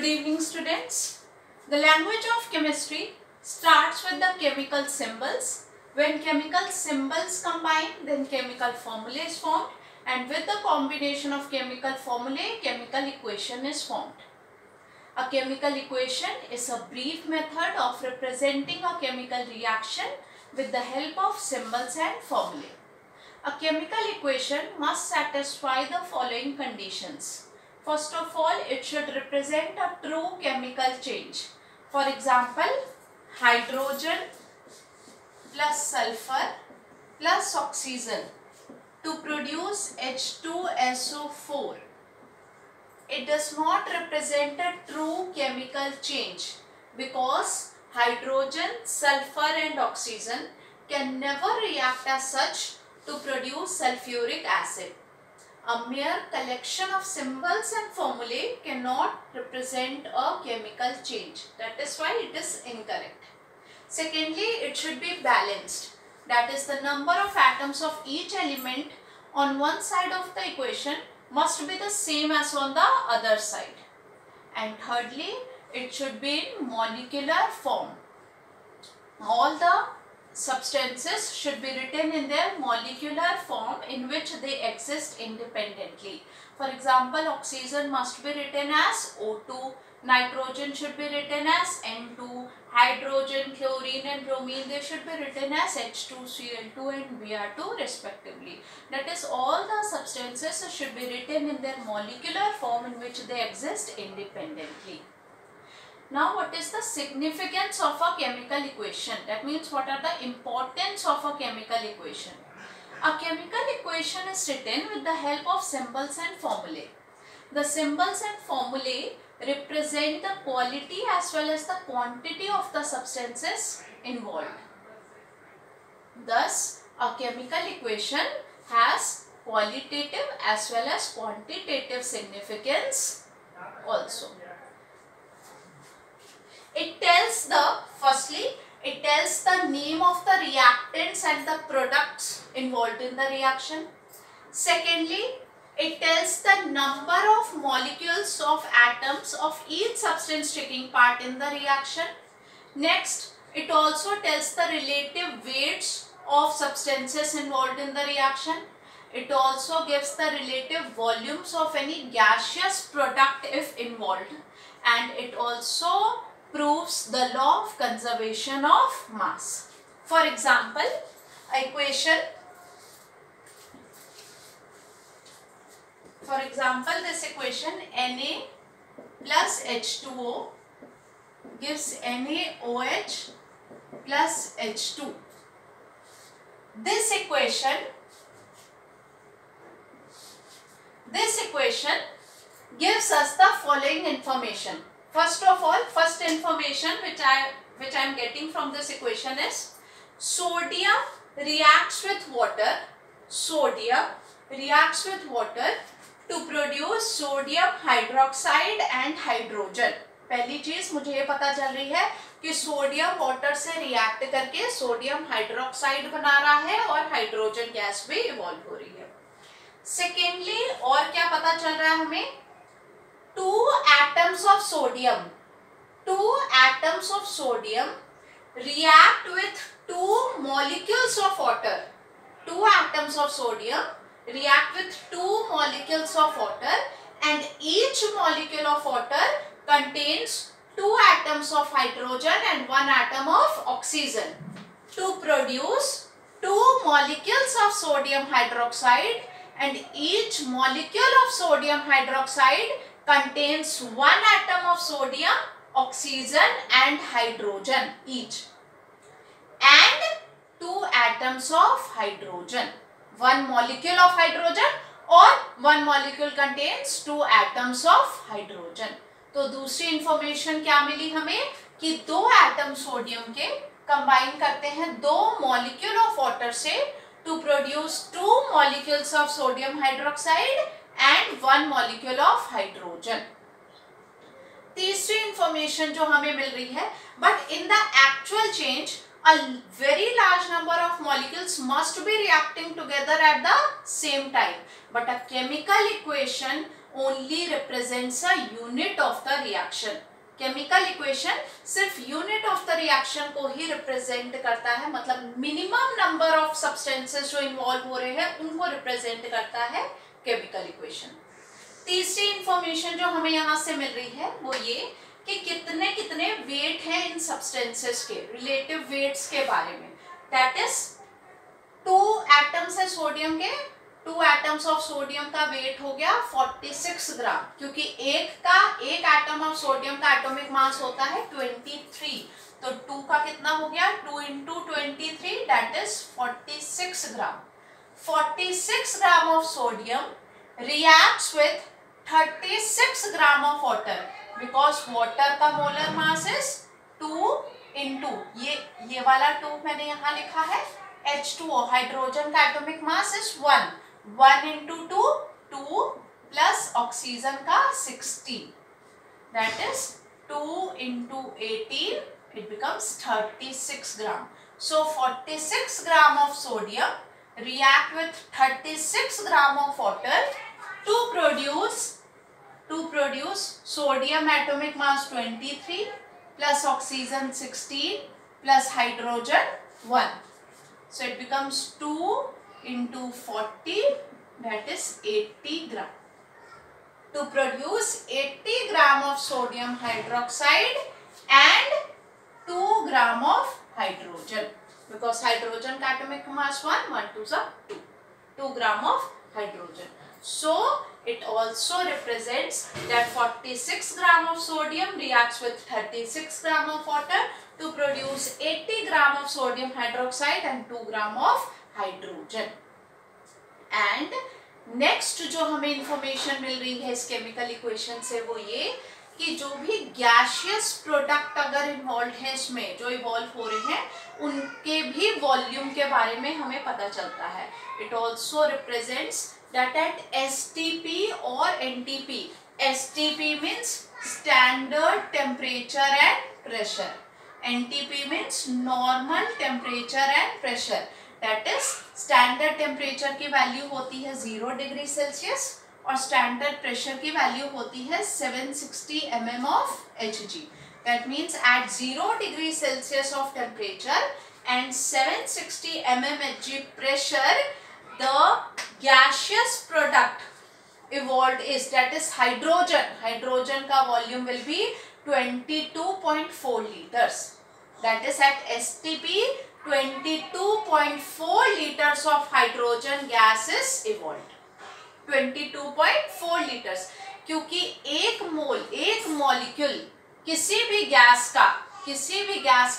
Good evening, students. The language of chemistry starts with the chemical symbols. When chemical symbols combine, then chemical formula is formed, and with the combination of chemical formulae, chemical equation is formed. A chemical equation is a brief method of representing a chemical reaction with the help of symbols and formulae. A chemical equation must satisfy the following conditions. First of all, it should represent a true chemical change. For example, hydrogen plus sulfur plus oxygen to produce H2SO4. It does not represent a true chemical change because hydrogen, sulfur and oxygen can never react as such to produce sulfuric acid. A mere collection of symbols and formulae cannot represent a chemical change. That is why it is incorrect. Secondly, it should be balanced. That is, the number of atoms of each element on one side of the equation must be the same as on the other side. And thirdly, it should be in molecular form. All the substances should be written in their molecular form in which they exist independently. For example, oxygen must be written as O2, nitrogen should be written as N2, hydrogen, chlorine and bromine, they should be written as H2Cl2 and Br2 respectively. That is, all the substances should be written in their molecular form in which they exist independently. Now, what is the significance of a chemical equation? That means, what are the importance of a chemical equation? A chemical equation is written with the help of symbols and formulae. The symbols and formulae represent the quality as well as the quantity of the substances involved. Thus, a chemical equation has qualitative as well as quantitative significance also. It tells firstly, it tells the name of the reactants and the products involved in the reaction. Secondly, it tells the number of molecules of atoms of each substance taking part in the reaction. Next, it also tells the relative weights of substances involved in the reaction. It also gives the relative volumes of any gaseous product if involved. And it also proves the law of conservation of mass. For example, this equation Na plus H2O gives NaOH plus H2. This equation gives us the following information. First of all, first information which I am getting from this equation is sodium reacts with water. Sodium reacts with water to produce sodium hydroxide and hydrogen. पहली चीज मुझे ये पता चल रही है कि sodium water से रिएक्ट करके सोडियम हाइड्रोक्साइड बना रहा है और हाइड्रोजन गैस भी इवॉल्व हो रही है. सेकेंडली, और क्या पता चल रहा है हमें? Two atoms of sodium react with two molecules of water. Two atoms of sodium react with two molecules of water, and each molecule of water contains two atoms of hydrogen and one atom of oxygen to produce two molecules of sodium hydroxide, and each molecule of sodium hydroxide contains one atom of sodium, oxygen and hydrogen each, and two atoms of hydrogen. One molecule of hydrogen or one molecule contains two atoms of hydrogen. तो दूसरी information क्या मिली हमें कि दो atom sodium के combine करते हैं दो मॉलिक्यूल ऑफ वाटर से to produce two molecules of sodium hydroxide and one molecule of hydrogen. तीसरी इंफॉर्मेशन जो हमें मिल रही है, but in the actual change a very large number of molecules must be reacting together at the same time, but a chemical equation only represents a unit of the reaction. Chemical equation सिर्फ unit of the reaction को ही represent करता है, मतलब minimum number of substances जो involve हो रहे हैं उनको रिप्रेजेंट करता है केमिकल इक्वेशन. तीसरी इंफॉर्मेशन जो हमें यहाँ से मिल रही है वो ये कि कितने कितने वेट हैं इन सब्सटेंसेस के, रिलेटिव वेट्स के बारे में. दैट इज 2 एटम्स है सोडियम के, 2 एटम्स ऑफ सोडियम का वेट हो गया 46 ग्राम, क्योंकि एक एटम ऑफ सोडियम का एटॉमिक मास होता है 23. तो 2 का कितना हो गया, 2 into 23 that is 46 gram. 46 gram of sodium reacts with 36 gram of water, because water का मोलर मास इज 2 into ये वाला 2 मैंने यहाँ लिखा है H2O, हाइड्रोजन का atomic mass is 1 into 2 plus oxygen का 16, that is 2 into 18, it becomes 36 gram. So 46 gram of sodium react with 36 gram of water to produce sodium atomic mass 23 plus oxygen 16 plus hydrogen 1. So it becomes 2 into 40, that is 80 gram. To produce 80 gram of sodium hydroxide and 2 gram of hydrogen, because hydrogen का atomic mass 1 2s are 2 gram of hydrogen. So it also represents that 46 gram of sodium reacts with 36 gram of water to produce 80 gram of sodium hydroxide and 2 gram of hydrogen. And next जो हमें information मिल रही है इस chemical equation से वो ये कि जो भी गैसियस प्रोडक्ट अगर इन्वॉल्व है इसमें, जो इवॉल्व हो रहे हैं उनके भी वॉल्यूम के बारे में हमें पता चलता है. It also represents that at STP or NTP. STP means standard temperature and pressure. NTP means normal temperature and pressure. That is standard temperature की वैल्यू होती है 0 डिग्री सेल्सियस और standard pressure की वैल्यू होती है 760 mm of Hg. That means at 0 degree Celsius of temperature and 760 mm Hg pressure, the gaseous product evolved is, that is hydrogen. Hydrogen का volume will be 22.4 liters. That is at STP 22.4 liters of hydrogen gas is evolved. 22.4 liters. क्योंकि एक molecule किसी भी gas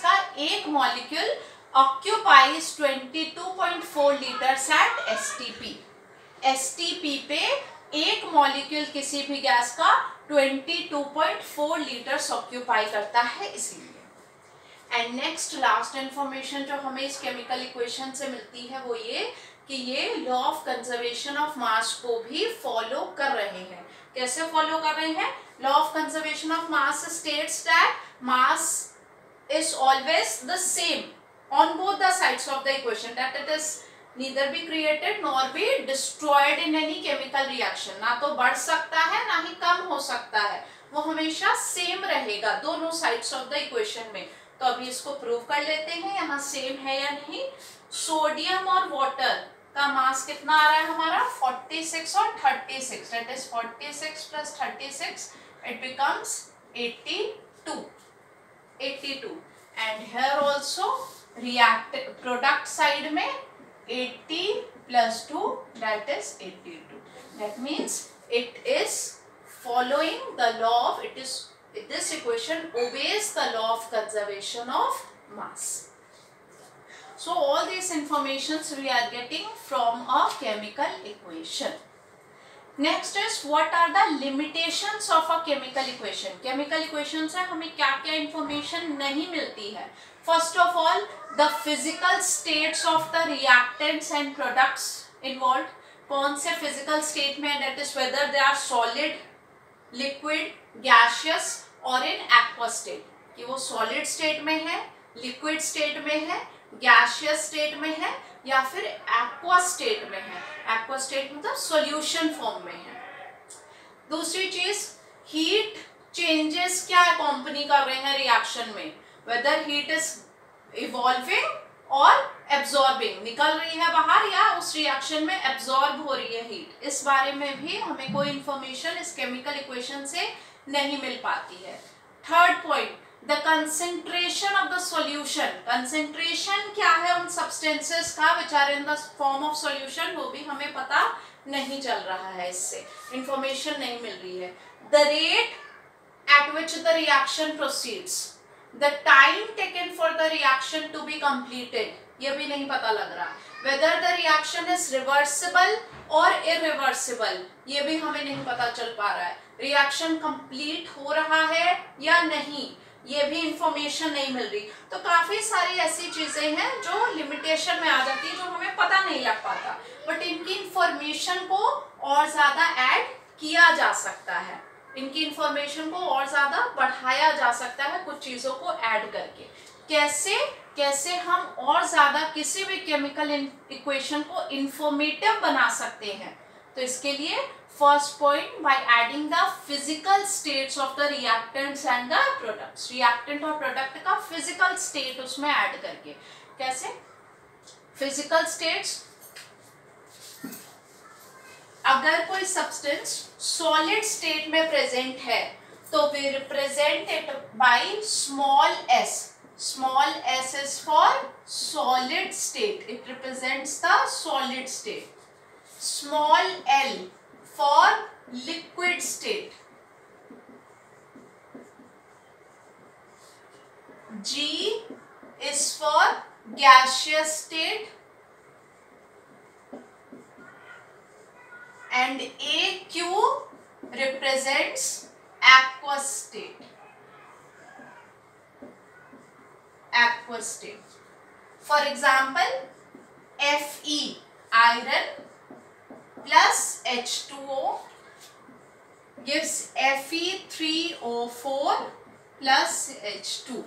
का एक molecule occupies 22.4 liters at STP. STP पे एक molecule किसी भी गैस का 22.4 लीटर्स ऑक्यूपाई करता है, इसीलिए. एंड नेक्स्ट लास्ट इंफॉर्मेशन जो हमें इस केमिकल इक्वेशन से मिलती है वो ये कि ये law of conservation of mass को भी फॉलो कर रहे हैं. कैसे फॉलो कर रहे हैं? Law of conservation of mass states that mass is always the same on both the sides of the equation, that it is neither be created nor be destroyed in any chemical reaction. ना तो बढ़ सकता है ना ही कम हो सकता है, वो हमेशा सेम रहेगा दोनों साइड्स ऑफ द इक्वेशन में. तो अभी इसको प्रूव कर लेते हैं यहाँ सेम है या नहीं. सोडियम और वाटर का मास कितना आ रहा है हमारा 46 और 36, that is 46 plus 36, it becomes 82. And here also react product side में 80 plus 2, that is 82. That means it is following the law of, this equation obeys the law of conservation of mass. So all these informations we are getting from a chemical equation. Next is what are the limitations of a chemical equation. Chemical equation से हमें क्या क्या information नहीं मिलती है. First of all, the physical states of the reactants and products involved. कौन से physical state में, that is whether they are solid, liquid, gaseous or in aqueous state. कि वो solid state में है, liquid state में है, gaseous state में है या फिर aqueous state में है. Aqueous state मतलब solution form में है. दूसरी चीज, हीट चेंजेस क्या कंपनी कर रहे हैं रिएक्शन में, वेदर हीट इज इवॉल्विंग और एब्जॉर्बिंग, निकल रही है बाहर या उस रिएक्शन में एब्जॉर्ब हो रही है हीट, इस बारे में भी हमें कोई इंफॉर्मेशन इस केमिकल इक्वेशन से नहीं मिल पाती है। Third point, the concentration of the solution, concentration क्या है उन सब्सटेंसेस का which are in the form of solution, वो भी हमें पता नहीं चल रहा है, इससे इंफॉर्मेशन नहीं मिल रही है। The rate at which the reaction proceeds, the time taken for the reaction to be completed, ये भी नहीं पता लग रहा, whether the reaction is reversible or irreversible, ये भी हमें नहीं पता चल पा रहा है, reaction complete हो रहा है या नहीं, ये भी इंफॉर्मेशन नहीं मिल रही। तो काफी सारी ऐसी चीजें हैं जो लिमिटेशन में आ जाती है, जो हमें पता नहीं लग पाता, बट इनकी इंफॉर्मेशन को और ज्यादा ऐड किया जा सकता है, इनकी इंफॉर्मेशन को और ज्यादा बढ़ाया जा सकता है कुछ चीजों को ऐड करके। कैसे, कैसे हम और ज्यादा किसी भी केमिकल इक्वेशन को इंफॉर्मेटिव बना सकते हैं, तो इसके लिए first point, by adding the physical states of the reactants and the products, reactant और प्रोडक्ट का फिजिकल स्टेट उसमें ऐड करके। कैसे फिजिकल स्टेट्स, अगर कोई सब्सटेंस सॉलिड स्टेट में प्रेजेंट है तो we represent it by small S, small S is for solid state, it represents the solid state, small L for liquid state, G is for gaseous state and AQ represents aqueous state, aqueous state. For example, Fe iron plus H2O gives Fe3O4 plus H2.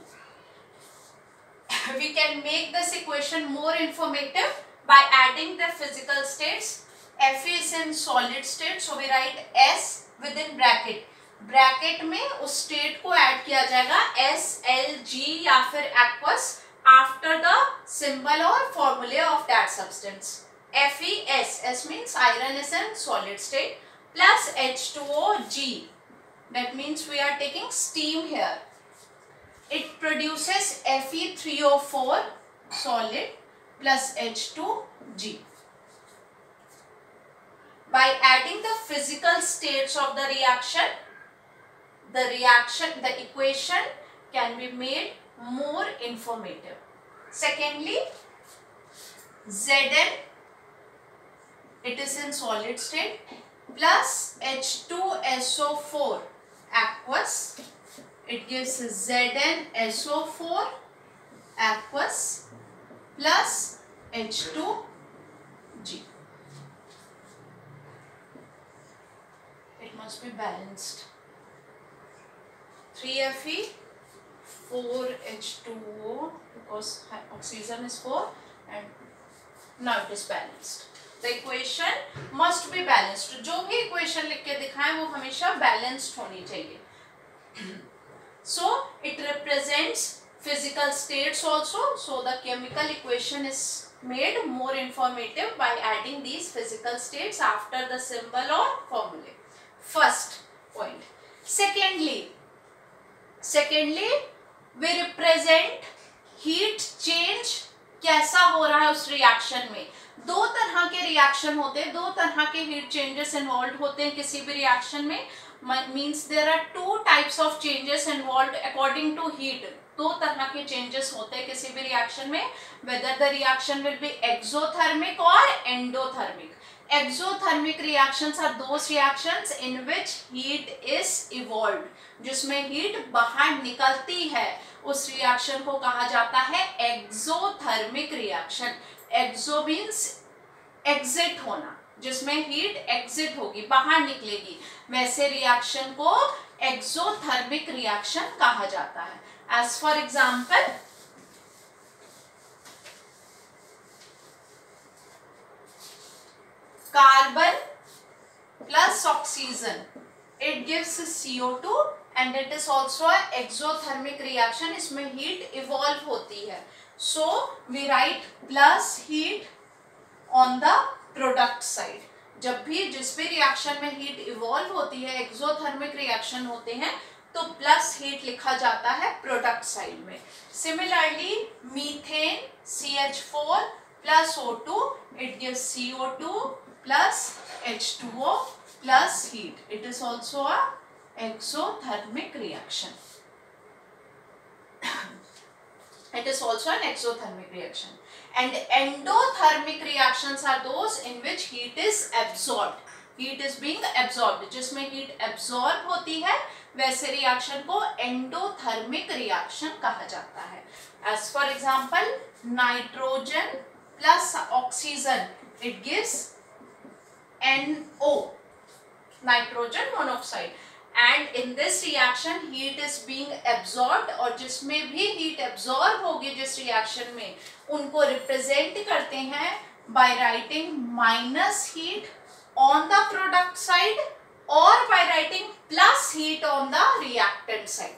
We can make this equation more informative by adding the physical states. Fe is in solid state, so we write S within bracket. Bracket में उस state को add किया जाएगा SLG या फिर aqueous after the symbol or formula of that substance. FeS, S means iron is in solid state, plus H2OG. That means we are taking steam here. It produces Fe3O4 solid plus H2G. By adding the physical states of the reaction, the equation can be made more informative. Secondly, Zn, it is in solid state, plus H2SO4 aqueous. It gives ZnSO4 aqueous plus H2G. It must be balanced. 3Fe, 4H2O, because oxygen is 4, and now it is balanced. The equation must be balanced. जो भी equation लिख के दिखाएं वो हमेशा balanced होनी चाहिए. So it represents physical states also, so the chemical equation is made more informative by adding these physical states after the symbol or formula. First point. Secondly, we represent heat change, कैसा हो रहा है उस reaction में। दो तरह के reaction होते हैं, दो तरह के हीट चेंजेस इन्वॉल्व होते हैं किसी भी रिएक्शन में। means there are two types of changes involved according to heat. दो तरह के changes होते हैं किसी भी reaction में, whether the reaction will be exothermic or endothermic. Exothermic reactions are those reactions in which heat is evolved, जिसमें heat बाहर निकलती है, उस reaction को कहा जाता है exothermic reaction. Exo means exit होना, जिसमें हीट एग्जिट होगी, बाहर निकलेगी, वैसे रिएक्शन को एक्सोथर्मिक रिएक्शन कहा जाता है. As for example, carbon plus oxygen it gives CO2 and it is also an exothermic reaction. इसमें heat evolve होती है. So we write plus heat on the product side. जब भी जिस भी रिएक्शन में हीट इवॉल्व होती है, एक्सोथर्मिक रिएक्शन होते हैं, तो प्लस हीट लिखा जाता है प्रोडक्ट साइड में. Similarly methane CH4 plus O2, it gives CO2 plus H2O plus heat. It is also a exothermic reaction. It is also an exothermic reaction. And endothermic reactions are those in which heat is absorbed. Heat is being absorbed. जिसमें heat absorb होती है, वैसे reaction को endothermic reaction कहा जाता है. As for example, nitrogen plus oxygen, it gives NO, nitrogen monoxide. And in this reaction heat is being absorbed, और जिसमें भी heat absorb होगी जिस reaction में, उनको represent करते हैं by writing minus heat on the product side or by writing plus heat on the reactant side.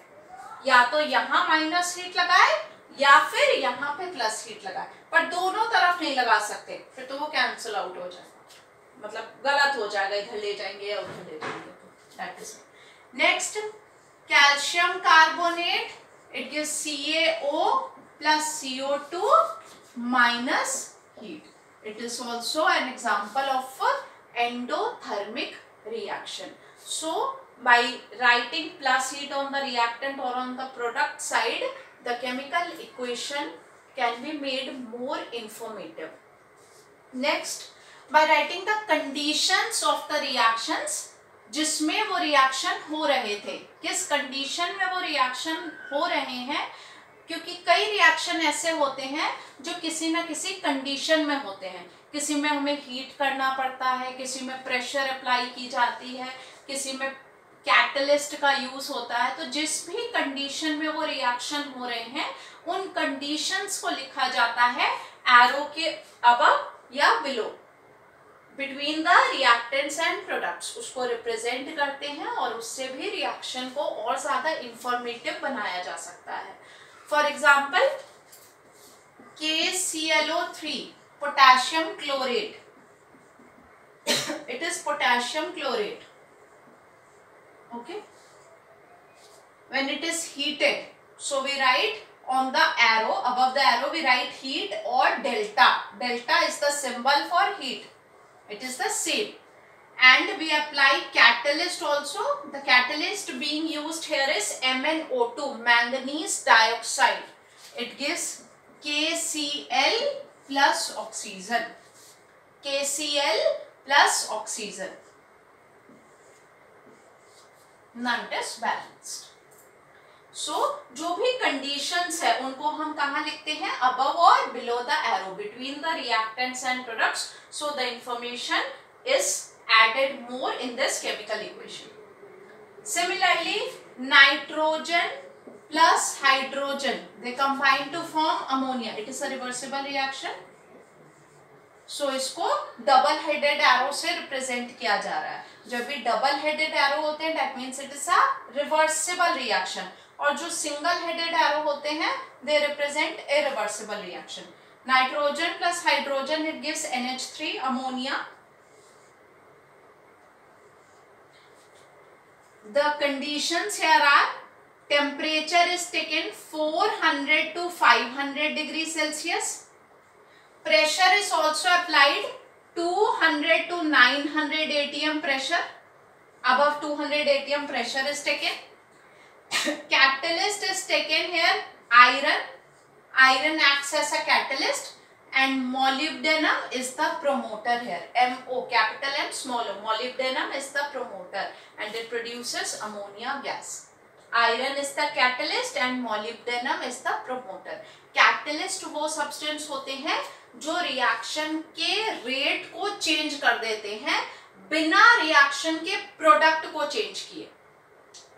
या तो यहाँ minus heat लगाए या फिर यहाँ पे plus heat लगाए, पर दोनों तरफ नहीं लगा सकते, फिर तो वो cancel out हो जाएगा, मतलब गलत हो जाएगा, इधर ले जाएंगे या उधर ले जाएंगे. That is it. Next, calcium carbonate, it gives CaO plus CO2 minus heat. It is also an example of endothermic reaction. So by writing plus heat on the reactant or on the product side, the chemical equation can be made more informative. Next, by writing the conditions of the reactions, जिसमें वो reaction हो रहे थे, किस condition में वो reaction हो रहे हैं, क्योंकि कई रिएक्शन ऐसे होते हैं जो किसी न किसी कंडीशन में होते हैं. किसी में हमें हीट करना पड़ता है, किसी में प्रेशर अप्लाई की जाती है, किसी में कैटलिस्ट का यूज होता है. तो जिस भी कंडीशन में वो रिएक्शन हो रहे हैं, उन कंडीशंस को लिखा जाता है एरो के अबव या below, between the reactants and products, उसको रिप्रेजेंट करते हैं और उससे भी रिएक्शन को और ज्यादा इंफॉर्मेटिव बनाया जा सकता है. For example KClO3, potassium chlorate, it is potassium chlorate. Okay, when it is heated, so we write on the arrow, above the arrow we write heat or delta. Delta is the symbol for heat. It is the same. And we apply catalyst also. The catalyst being used here is MnO2, manganese dioxide. It gives KCl plus oxygen. KCl plus oxygen. Now it is balanced. So, जो भी conditions है उनको हम कहाँ लिखते हैं, above or below the arrow, between the reactants and products. So the information is added more in this chemical equation. Similarly, nitrogen plus hydrogen, they combine to form ammonia. It is a reversible reaction. So इसको double headed arrow से represent किया जा रहा है. जब भी double headed arrow होते हैं, that means it is a reversible reaction. और जो सिंगल हेडेड एरो होते हैं, they represent irreversible reaction. Nitrogen plus hydrogen, it gives NH3, ammonia. The conditions here are, temperature is taken 400 to 500 degree Celsius. Pressure is also applied 200 to 900 ATM pressure. Above 200 ATM pressure is taken. Catalyst is taken here, iron. Iron acts as a catalyst and molybdenum is the promoter here. MO, capital M, small o. Molybdenum is the promoter and it produces ammonia gas. Iron is the catalyst and molybdenum is the promoter. Catalyst वो substance होते हैं जो reaction के rate को change कर देते हैं बिना reaction के product को change किए.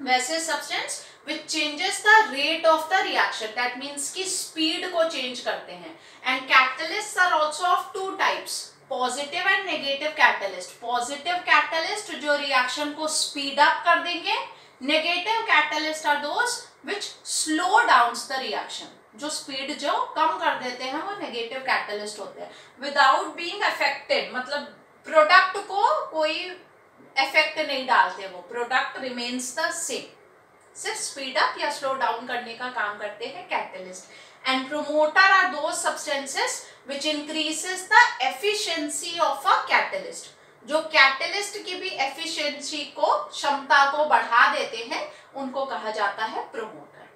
वैसे substance which changes the rate of the reaction, that means कि speed को change करते हैं. And catalysts are also of two types, positive and negative catalyst. Positive catalyst जो रिएक्शन को स्पीड अप कर देंगे, negative catalyst are those which slow downs the reaction. जो speed जो कम कर देते हैं वो नेगेटिव कैटलिस्ट होते हैं। विदाउट बीइंग अफेक्टेड, मतलब प्रोडक्ट को कोई इफेक्ट नहीं डालते, वो प्रोडक्ट रिमेन्स द सेम, सिर्फ स्पीड अप या स्लो डाउन करने का काम करते हैं catalyst. And promoter are those substances which increases the efficiency of a catalyst. जो कैटलिस्ट की भी एफिशिएंसी को, क्षमता को बढ़ा देते हैं, उनको कहा जाता है promoter.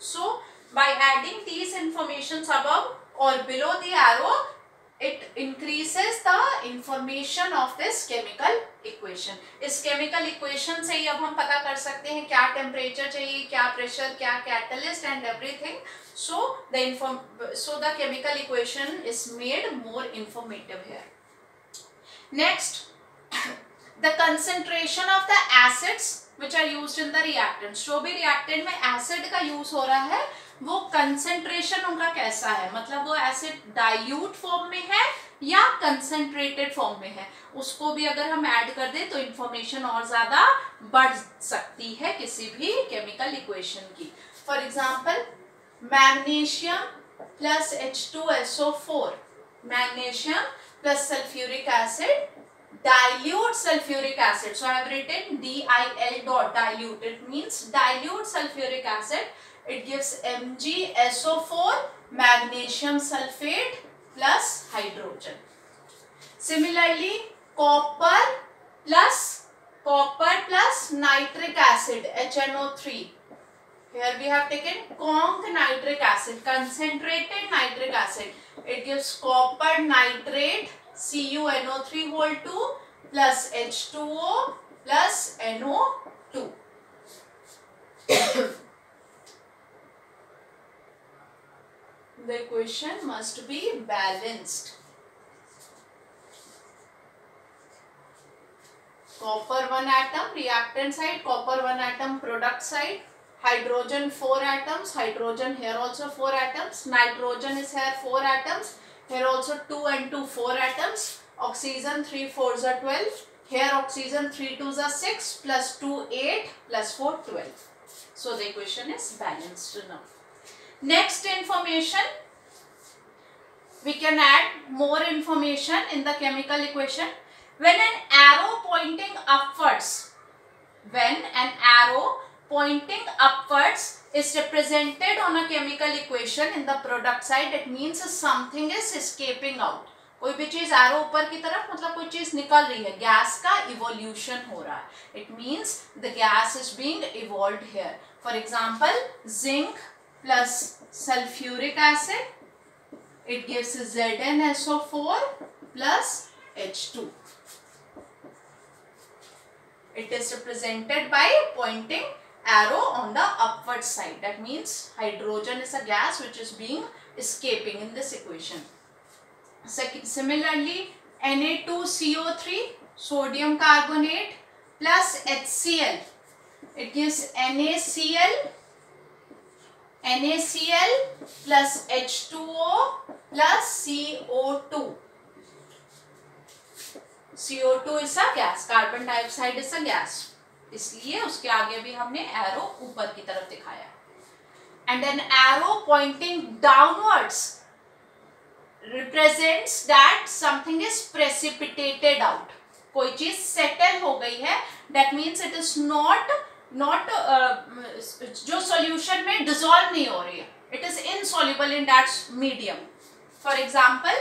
So by adding these informations above और below the arrow, it increases the information of this chemical equation. इस chemical equation से ही अब हम पता कर सकते हैं क्या temperature चाहिए, क्या pressure, क्या catalyst and everything. So the chemical equation is made more informative here. Next, the concentration of the acids which are used in the reactants. जो भी reactant में acid का use हो रहा है, वो कंसेंट्रेशन उनका कैसा है, मतलब वो एसिड डाइल्यूट फॉर्म में है या कंसेंट्रेटेड फॉर्म में है, उसको भी अगर हम ऐड कर दें तो इंफॉर्मेशन और ज्यादा बढ़ सकती है किसी भी केमिकल इक्वेशन की। For example magnesium plus H2SO4, magnesium plus sulphuric acid dilute sulfuric acid. So I have written DIL dot, diluted means dilute sulfuric acid. It gives MgSO4, magnesium sulfate plus hydrogen. Similarly, copper plus nitric acid, HNO3. Here we have taken conc nitric acid, concentrated nitric acid. It gives copper nitrate CuNO3 whole 2 plus H2O plus NO2. The equation must be balanced. Copper 1 atom reactant side, copper 1 atom product side, hydrogen 4 atoms, hydrogen here also 4 atoms, nitrogen is here 4 atoms, here also 2 and 2 4 atoms, oxygen 3 4s are 12, here oxygen 3 2s are 6 plus 2 8 plus 4 12. So the equation is balanced now. Next information, we can add more information in the chemical equation. When an arrow pointing upwards is represented on a chemical equation in the product side, it means something is escaping out. कोई भी चीज arrow ऊपर की तरफ, मतलब कोई चीज निकल रही है, गैस का इवोल्यूशन हो रहा है. It means the gas is being evolved here. For example zinc plus sulphuric acid, it gives ZnSO4 plus H2. It is represented by pointing arrow on the upward side. That means hydrogen is a gas which is being escaping in this equation. Similarly, Na2CO3, sodium carbonate plus HCl. It gives NaCl plus H2O plus CO2. CO2 is a gas, carbon dioxide is a gas. इसलिए उसके आगे भी हमने arrow ऊपर की तरफ दिखाया. And an arrow pointing downwards represents that something is precipitated out. कोई चीज सेटल हो गई है. That means it is not जो सॉल्यूशन में डिसॉल्व नहीं हो रही है. It is insoluble in that medium. For example,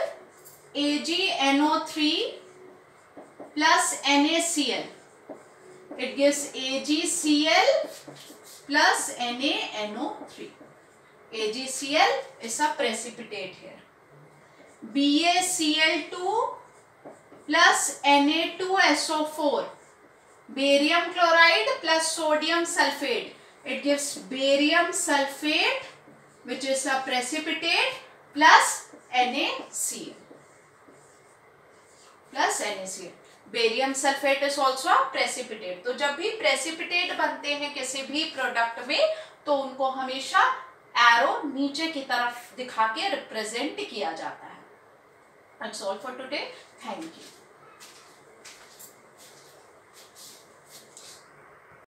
AgNO3 plus NaCl. It gives AgCl plus NaNO3. AgCl is a precipitate here. BaCl2 plus Na2SO4. Barium chloride plus sodium sulfate. It gives barium sulfate, which is a precipitate, plus NaCl. Barium sulfate is also a precipitate. तो जब भी precipitate बनते हैं किसी भी product में, तो उनको हमेशा एरो नीचे की तरफ दिखा के रिप्रेजेंट किया जाता है. That's all for today. Thank you.